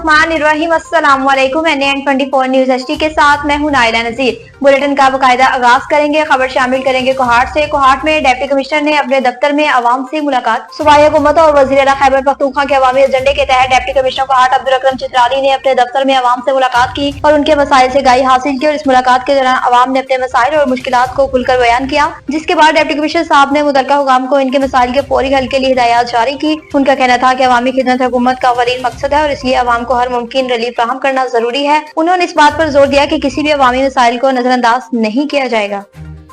बिस्मिल्लाहिर्रहमानिर्रहीम। अस्सलाम वालेकुम। NN24 न्यूज HD के साथ मैं हूं नाइला नजीर। बुलेटिन का बाकायदा आगाज करेंगे। खबर शामिल करेंगे कोहाट से। कोहाट में डिप्टी कमिश्नर ने अपने दफ्तर में अवाम से मुलाकात। सूबाई हुकूमत और वज़ीर आला खैबर पख्तूनख्वा के अवामी एजेंडे के तहत डिप्टी कमिश्नर कोहाट अब्दुल अकरम चित्राली ने अपने दफ्तर में अवाम से मुलाकात की और उनके मसाइल से गाई हासिल की। और इस मुलाकात के दौरान अवाम ने अपने मसाइल और मुश्किलात को खुलकर बयान किया, जिसके बाद डिप्टी कमिश्नर साहब ने मुतल्लिका हुकाम को इनके मसाइल के फौरी हल के लिए हिदायत जारी की। उनका कहना था कि अवामी खिदमत हुकूमत का अवलीन मकसद है और इसलिए अवाम को हर मुमकिन रिलीफ फराहम करना जरूरी है। उन्होंने इस बात पर जोर दिया कि किसी भी अवामी मसाइल को नजरअंदाज नहीं किया जाएगा।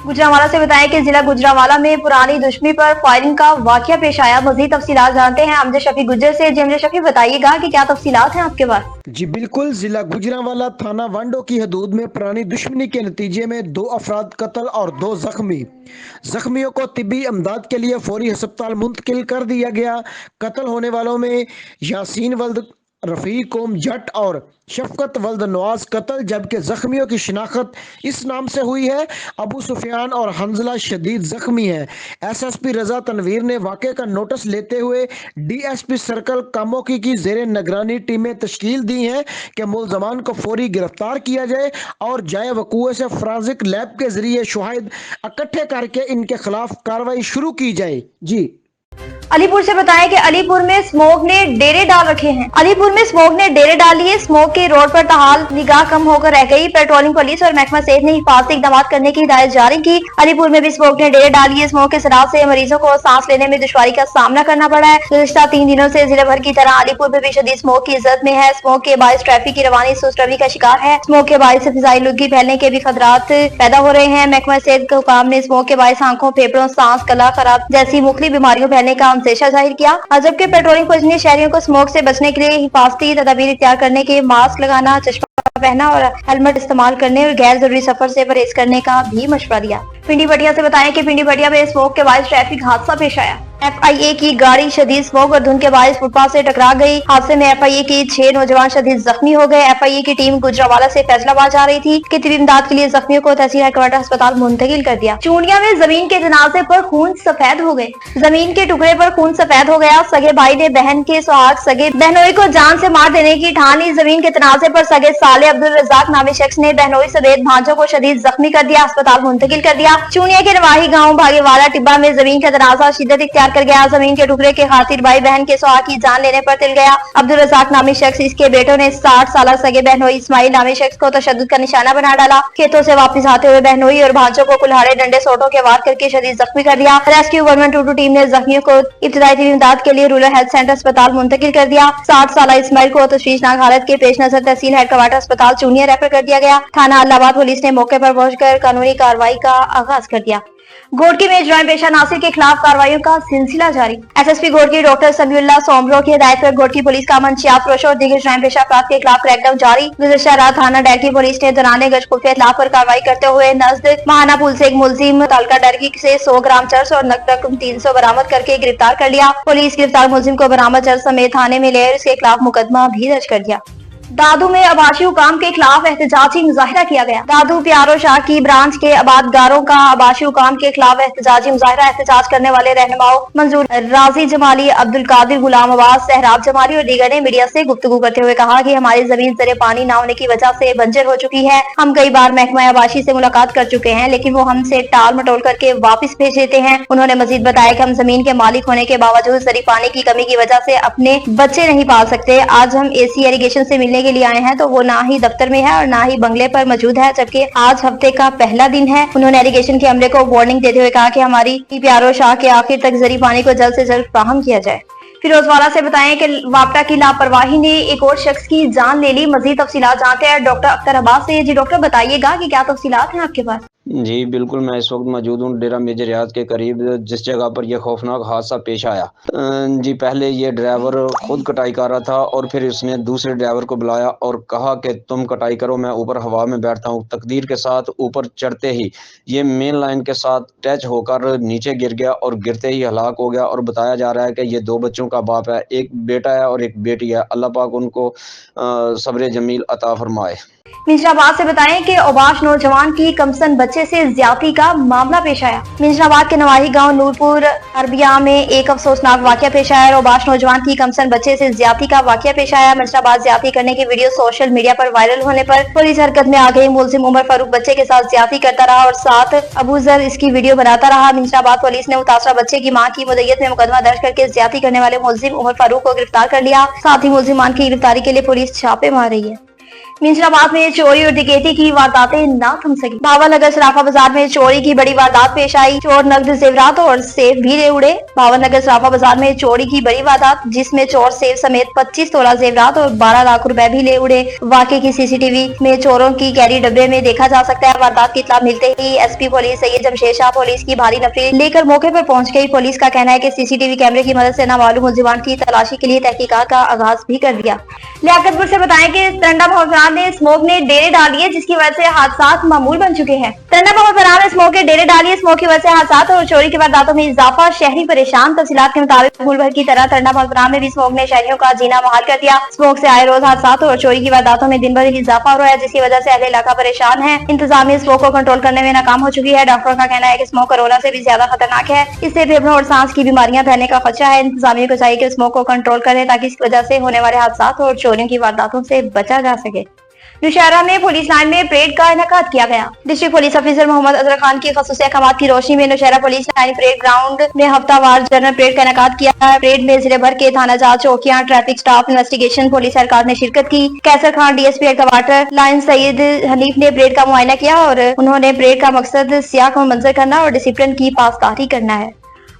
गुजरांवाला से बताएं कि जिला गुजरांवाला में पुरानी दुश्मनी पर फायरिंग का वाकया पेश आया। मजीद तफसीलात जानते हैं अमजद शफी गुज्जर से। जी अमजद शफी, बताइएगा कि क्या तफसीलात हैं आपके पास? जी बिल्कुल, जिला गुजरांवाला थाना वांडो की हदूद में पुरानी दुश्मनी के नतीजे में 2 अफराद कत्ल और 2 जख्मियों को तिब्बी इमदाद के लिए फौरी अस्पताल मुंतकिल कर दिया गया। कत्ल होने वालों में यासीन वल्द रफ़ीक कौम जट और शफकत वल्द नवाज कत्ल, जबकि जख्मियों की शिनाख्त इस नाम से हुई है। अबू सुफियान और हंजला शदीद जख्मी है। SSP रजा तनवीर ने वाक़े का नोटिस लेते हुए DSP सर्कल कामोकी की ज़ेरे निगरानी टीमें तश्कील दी हैं कि मुल्ज़मान को फौरी गिरफ्तार किया जाए और जाए वक़ूए से फॉरेंसिक लैब के जरिए शवाहिद इकट्ठे करके इनके खिलाफ कार्रवाई शुरू की जाए। जी अलीपुर से बताएं कि अलीपुर में स्मोक ने डेरे डाल रखे हैं। अलीपुर में स्मोक ने डेरे डाल लिए। स्मोक के रोड पर तहाल निगाह कम होकर रह गई। पेट्रोलिंग पुलिस और महकमा सेहत ने हिफाजती इकदाम करने की हिदायत जारी की। अलीपुर में भी स्मोक ने डेरे डाल लिए। स्मोक के शराब से मरीजों को सांस लेने में दुश्वारी का सामना करना पड़ा है। गुज़िश्ता 3 दिनों से जिले भर की तरह अलीपुर में भी शदीद स्मोक की इज्जत में है। स्मोक के बायस ट्रैफिक की रवानी सुस्त रवि का शिकार है। स्मोक के बायस फिजाई लुदगी फैलने के भी खतरात पैदा हो रहे हैं। महकमा सेहत के हुकाम ने स्मोक के बायस आंखों, फेफड़ों, सांस, गला खराब जैसी मुख्तलिफ बीमारियों फैलने का अंदेशा जाहिर किया। जबकि पेट्रोलिंग पुलिस ने शहरियों को स्मोक से बचने के लिए हिफाजती तदाबीर इख्तियार करने के मास्क लगाना, चश्मा पहना और हेलमेट इस्तेमाल करने और गैर जरूरी सफर से परहेज करने का भी मशवरा दिया। पिंडी भटिया से बताएं कि पिंडी भटिया में स्मोक के बायस ट्रैफिक हादसा पेश आया। FIA की गाड़ी शदीद स्मोक और धुंध के बायस फुटपाथ से टकरा गई। हादसे में FIA के 6 नौजवान शदीद जख्मी हो गए। FIA की टीम गुजरांवाला से फैसलाबाद जा रही थी कि तिब्बी इमदाद के लिए जख्मियों को तहसील हेडक्वार्टर अस्पताल मुंतकिल कर दिया। चूड़िया में जमीन के जनाजे पर खून सफेद हो गए। जमीन के टुकड़े पर खून सफेद हो गया। सगे भाई ने बहन के सुहाग सगे बहनोई को जान से मार देने की ठान ली। जमीन के तनाजे पर सगे साले अब्दुल रजाक नामी शख्स ने बहनोई समेत भांजों को शदीद जख्मी कर दिया, अस्पताल मुंतकिल कर दिया। चूड़िया के नवाही गाँव भागेवाला टिब्बा में जमीन का तनाजा शिद्दत इख्तियार कर गया। जमीन के टुकड़े के खातिर भाई बहन के सुहाग की जान लेने पर तिल गया। अब्दुल रजाक नामी शख्स इसके बेटों ने 60 साल सगे बहनोई इस्माइल नामी शख्स को तशद्दुद का निशाना बना डाला। खेतों से वापस आते हुए बहनोई और भांजों को कुल्हाड़े, डंडे, सोटों के वार करके शदीद जख्मी कर दिया। रेस्क्यू 112 टीम ने जख्मियों को इब्तिदाई तिब्बी इमदाद के लिए रूरल हेल्थ सेंटर अस्पताल मुंतकिल कर दिया। 60 साल इस्माइल को तशवीशनाक हालत के पेश नजर तहसील हेडक्वार्टर अस्पताल चूनिया रेफर कर दिया गया। थाना अल्लाहाबाद पुलिस ने मौके पर पहुंचकर कानूनी कार्रवाई का आगाज कर दिया। घोटकी में जुर्म पेशा नासिर के खिलाफ कार्रवाइयों का सिलसिला जारी। SSP घोटकी डॉक्टर समीउल्लाह सोमरो की हिदायत पर घोटकी पुलिस का मंशियात फरोशों और दीगर जुर्म पेशा अफराद के खिलाफ क्रैकडाउन जारी। गुज़िश्ता रात थाना डरकी पुलिस ने दौरान गश्त खुफिया इत्तलाह पर कार्रवाई करते हुए नजदीक महाना पुल से एक मुलजिम तालका डरकी से 100 ग्राम चरस और नकद रकम 300 बरामद करके गिरफ्तार कर लिया। पुलिस गिरफ्तार मुलजिम को बरामद चरस समेत थाने में ले इसके खिलाफ मुकदमा भी दर्ज कर दिया। दादू में आबाशी हुकाम के खिलाफ एहतजाजी मुजाहिरा किया गया। दादू प्यारो शाह की ब्रांच के आबादगारों का आबाशी हुकाम के खिलाफ एहतजाजी मुजाहिरा। एहतजाज करने वाले रहनुमाओं मंजूर राजी जमाली, अब्दुल कादिर, गुलाम अब्बास, सहराब जमाली और दीगर ने मीडिया से गुफ्तगू करते हुए कहा कि हमारी जमीन जरे पानी न होने की वजह से बंजर हो चुकी है। हम कई बार महकमा आबाशी से मुलाकात कर चुके हैं, लेकिन वो हमसे टाल मटोल करके वापिस भेज देते हैं। उन्होंने मजीद बताया कि हम जमीन के मालिक होने के बावजूद जरी पानी की कमी की वजह से अपने बच्चे नहीं पाल सकते। आज हम AC इरिगेशन से मिलने के लिए आए हैं तो वो ना ही दफ्तर में है और ना ही बंगले पर मौजूद है, जबकि आज हफ्ते का पहला दिन है। उन्होंने इरिगेशन के अमले को वार्निंग देते हुए कहा कि हमारी प्यारो शाह के आखिर तक जरी पानी को जल्द से जल्द फ्राहम किया जाए। फिरोजवाला से बताएं कि वापटा की लापरवाही ने एक और शख्स की जान ले ली। मजीद तफसीलात जानते हैं डॉक्टर अख्तर अब्बास से। जी डॉक्टर, बताइएगा कि क्या तफसीलात हैं आपके पास? जी बिल्कुल, मैं इस वक्त मौजूद हूँ डेरा मेजर रियाज के करीब, जिस जगह पर यह खौफनाक हादसा पेश आया। जी पहले ये ड्राइवर खुद कटाई कर रहा था और फिर उसने दूसरे ड्राइवर को बुलाया और कहा कि तुम कटाई करो, मैं ऊपर हवा में बैठता हूँ। तकदीर के साथ ऊपर चढ़ते ही ये मेन लाइन के साथ टच होकर नीचे गिर गया और गिरते ही हलाक हो गया। और बताया जा रहा है कि ये 2 बच्चों का बाप है, एक बेटा है और एक बेटी है। अल्लाह पाक उनको सब्र जमील अता फरमाए। मिंजराबाद से बताएं कि ओबाश नौजवान की कमसन बच्चे से ज्यादती का मामला पेश आया। मिंजराबाद के नवाही गांव नूरपुर अरबिया में एक अफसोसनाक वाकया पेश आया और ओबाश नौजवान की कमसन बच्चे से ज्यादती का वाकया पेश आया। मिंजराबाद ज्यादती करने की वीडियो सोशल मीडिया पर वायरल होने पर पुलिस हरकत में आ गई। मुलजिम उमर फारूक बच्चे के साथ ज्यादती करता रहा और साथ अबूजर इसकी वीडियो बनाता रहा। मिंजराबाद पुलिस ने मुतासरा बच्चे की मां की मुद्दत में मुकदमा दर्ज करके ज्यादती करने वाले मुलजिम उमर फारूक को गिरफ्तार कर लिया। साथ ही मुलजिमान की गिरफ्तारी के लिए पुलिस छापे मार रही है। मिंजराबाद में चोरी और डकैती की वारदातें न थम सकी। भावनगर सराफा बाजार में चोरी की बड़ी वारदात पेश आई। चोर नकद जेवरात और सेब भी ले उड़े। भावनगर सराफा बाजार में चोरी की बड़ी वारदात, जिसमें चोर सेब समेत 25 तोला जेवरात और 12 लाख रुपए भी ले उड़े। वाकई की सीसीटीवी में चोरों की कैरी डब्बे में देखा जा सकता है। वारदात की इत्तला मिलते ही SP police Syed Jamshed Shah police की भारी नफरी लेकर मौके पर पहुंच गई। पुलिस का कहना है कि सीसीटीवी कैमरे की मदद से नामालूम मुलजिमान की तलाशी के लिए तहकीकात का आगाज भी कर दिया। लियाकतपुर से बताएं कि तरंडा मोहफरान में स्मोक ने डेरे डाल दिए, जिसकी वजह से हादसात मामूल बन चुके हैं। तरंडा मोहफरान में स्मोक के डेरे डालिए। स्मोक की वजह से हादसात और चोरी की वारदातों में इजाफा, शहरी परेशान। तफसीलात के मुताबिक मुल्क भर की तरह तरंडा मोहफरान में भी स्मोक ने शहरियों का जीना मुहाल कर दिया। स्मोक से आए रोज हादसात और चोरी की वारदातों में दिन ब दिन इजाफा हो रहा है, जिसकी वजह से अहले इलाका परेशान है। इंतजामिया स्मोक को कंट्रोल करने में नाकाम हो चुकी है। डॉक्टरों का कहना है कि स्मोक कोरोना से भी ज्यादा खतरनाक है। इससे फेफड़ों और सांस की बीमारियां फैलने का खदशा है। इंतजामिया को चाहिए कि स्मोक को कंट्रोल करें ताकि इस वजह से होने वाले हादसात और चोरियों की वारदातों से बचा जा सके। नौशहरा में पुलिस लाइन में परेड का इनेकाद किया गया। District police officer Mohammad Azhar Khan की खसूसी अहकामात की रोशनी में Nowshera police line parade ground में हफ्तावार जनरल परेड का इनेकाद किया है। परेड में जिले भर के थाना जांच चौकियां, ट्रैफिक स्टाफ, इन्वेस्टिगेशन पुलिस एहलकार ने शिरकत की। Kaiser Khan DSP headquarter line Saeed Hanif ने परेड का मुआयना किया और उन्होंने परेड का मकसद सियाह को मंजर करना और डिसिप्लिन की पासदारी करना है।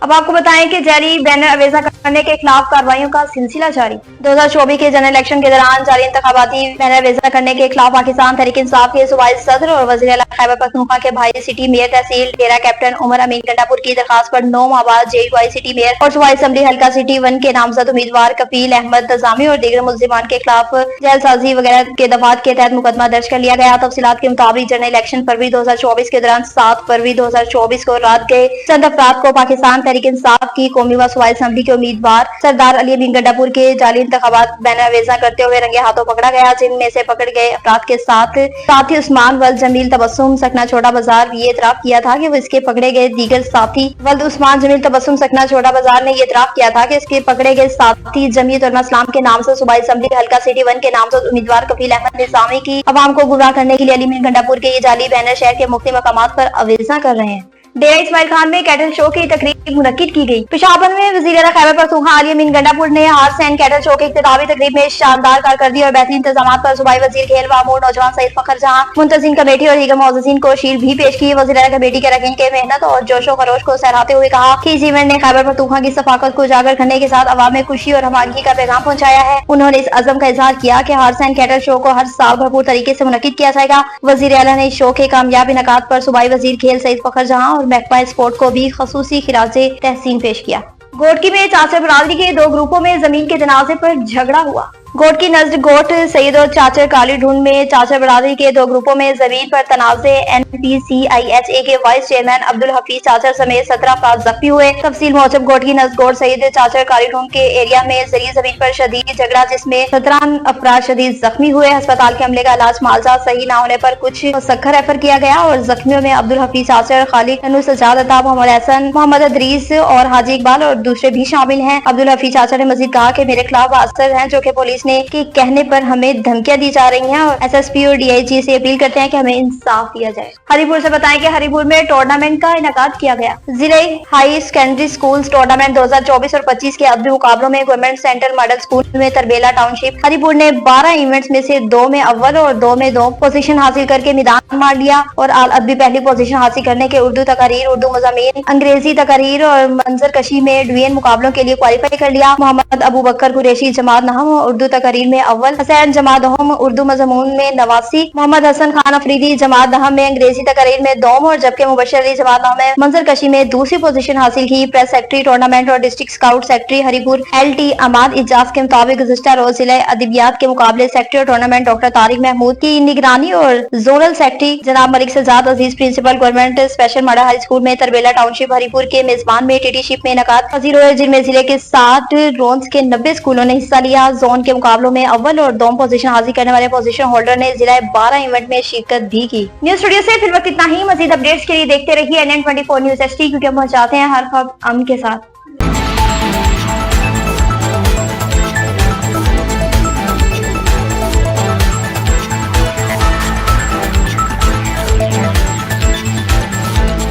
अब आपको बताएं कि जाली बैनर अवेजा करने के खिलाफ कार्रवाइयों का सिलसिला जारी। 2024 के जनरल इलेक्शन के दौरान जाली इंतखाबाती बैनर अवेजा करने के खिलाफ पाकिस्तान तहरीक इंसाफ के सूबाई सदर और वज़ीर आला खैबर पख्तूनख्वा के भाई सिटी मेयर तहसील डेरा कैप्टन उमर अमीन गंडापुर की दरखास्त पर 9 माह बाद जेयूआई सिटी मेयर और सूबाई असम्बली हल्का सिटी 1 के नामजद उम्मीदवार कफील अहमद तजामी और दीगर मुल्जिमान के खिलाफ जेलसाजी वगैरह के दफात के तहत मुकदमा दर्ज कर लिया गया। तफसीलात के मुताबिक जनरल इलेक्शन फरवरी 2024 के दौरान 7 फरवरी 2024 को रात गए चंद अफराद को पाकिस्तान तहरीक इंसाफ की कौमी व सूबाई असम्बली के उम्मीदवार सरदार अली अमीन गंडापुर के जाली इंतखाबात बैनर अवेजा करते हुए रंगे हाथों पकड़ा गया, जिनमें से पकड़ गए अफराद के साथ साथी उस्मान वल्द जमील तबस्सुम सकना छोटा बाजार ये इतराफ किया था कि वो इसके पकड़े गए दीगर साथी वल्द उस्मान जमील तबस्सुम सकना छोटा बाजार ने ये इतराफ किया था कि इसके पकड़े गए साथी जमीयत उलमा इस्लाम के नाम से सूबाई असम्बली हल्का सिटी 1 के नाम से उम्मीदवार कफील अहमद निजामी की अवाम को गुमराह करने के लिए अली अमीन गंडापुर के ये जाली बैनर शहर के मुख्तलिफ मकामात पर अवेजा कर रहे हैं। डेरा इस्माइल खान में कैटल शो की तकरीब मुनक्किद की गई। पेशावर में वज़ीर आला खैबर पख्तूनख्वा अली अमीन गंडापुर ने हार्स एंड कैटल शो की इख्तितामी तकरीब में शानदार कारकर्दगी और बेहतरीन इंतजाम पर सूबाई वजीर खेल व अमूर नौजवान सईद फखर जहां मुंतजिम कमेटी और दीगर मुअज़्ज़िज़ीन को शील्ड भी पेश की। वज़ीर आला कमेटी के रकीन के मेहनत और जोशो खरोश को सराहते हुए कहा कि इस इवेंट ने खैबर पख्तूनख्वा की सफाकत को उजागर करने के साथ अवाम में खुशी और हमादगी का पैगाम पहुंचाया है। उन्होंने इस अज़म का इजहार किया कि हार्स एंड कैटल शो को हर साल भरपूर तरीके से मुनक्किद किया जाएगा। वज़ीर आला ने इस शो के कामयाब इनेकाद पर सूबाई वजीर खेल सईद फखर जहां और महकमा स्पोर्ट को भी खसूसी खिराजे तहसीन पेश किया। गोटकी में चाचर बरादरी के 2 ग्रुपों में जमीन के तनाज़े पर झगड़ा हुआ। गोट की नजर गोट सईद और चाचर काली ढूंढ में चाचर बरादरी के 2 ग्रुपों में जमीन पर तनाज़े। NPCIHA के वाइस चेयरमैन अब्दुल हफीज चाचर समेत 17 अफराद जख्मी हुए। तफसील मौजूद गोट की नजर गोट सईद चाचर काली ढूंढ के एरिया में जरिए जमीन पर शदीद झगड़ा, जिसमें 17 अफराद शदीद जख्मी हुए। अस्पताल के अमले का इलाज मालजा सही न होने पर कुछ सखर रेफर किया गया और जख्मियों में अब्दुल हफीज चाचर, खालिद अनु सजाद अता, मोहम्मद हसन, मोहम्मद अदरीस और हाजी इकबाल और दूसरे भी शामिल हैं। अब्दुल हफीज चाचर ने मजीद कहा कि मेरे खिलाफ असर है जो कि पुलिस ने के कहने पर हमें धमकियां दी जा रही हैं और SSP और DIG से अपील करते हैं कि हमें इंसाफ दिया जाए। हरिपुर से बताएं कि हरिपुर में टूर्नामेंट का इनेकाद किया गया। जिले हाई सेकेंडरी स्कूल टूर्नामेंट 2024 और 25 के अदबी मुकाबलों में गवर्नमेंट सेंट्रल मॉडल स्कूल में तरबेला टाउनशिप हरिपुर ने 12 इवेंट्स में से 2 में अव्वल और 2 में 2 पोजीशन हासिल करके मैदान मार लिया और आल अदबी पहली पोजीशन हासिल करने के उर्दू तकारीर, उर्दू मज़ामीन, अंग्रेजी तकारीर और मंजर कशी में डिवीजन मुकाबलों के लिए क्वालिफाई कर लिया। मोहम्मद अबू बकर कुरैशी जमात नहम उर्दू तकारीर में अव्वल, हसैन जमात नहम उर्दू मज़मून में 89, मोहम्मद हसन खान अफरीदी जमात नहम में अंग्रेजी तकारीर में 2 और जबकि मुबशर अली जमात नहम में मंजर कशी में दूसरी पोजीशन हासिल की। प्रेस सेक्रेटरी टूर्नामेंट और district scout secretary Haripur LT Amad Ijaz के मुताबिक गुज़िश्ता रोज जिले अदबियात के मुकाबले सेक्रेटरी और टूर्नामेंट डॉक्टर तारिक महमूद की निगरानी और जोनल सेक्रेटरी जनाब Malik Sajjad Aziz principal government special model high school में तरबेला टाउनशिप हरिपुर के मेजबान में टीटीशिप में इनेकाद पजीर हुए, जिनमें जिले के 60 जोन्स के 90 स्कूलों ने हिस्सा लिया। जोन के मुकाबलों में अव्वल और दोम पोजीशन हासिल करने वाले पोजीशन होल्डर ने जिला 12 इवेंट में शिरकत भी की। न्यूज स्टूडियो से फिर वक्त इतना ही। मजीद अपडेट्स के लिए देखते रहिए NN24 न्यूज HD, क्योंकि हम पहुंचाते हैं हर खबर अमन के साथ।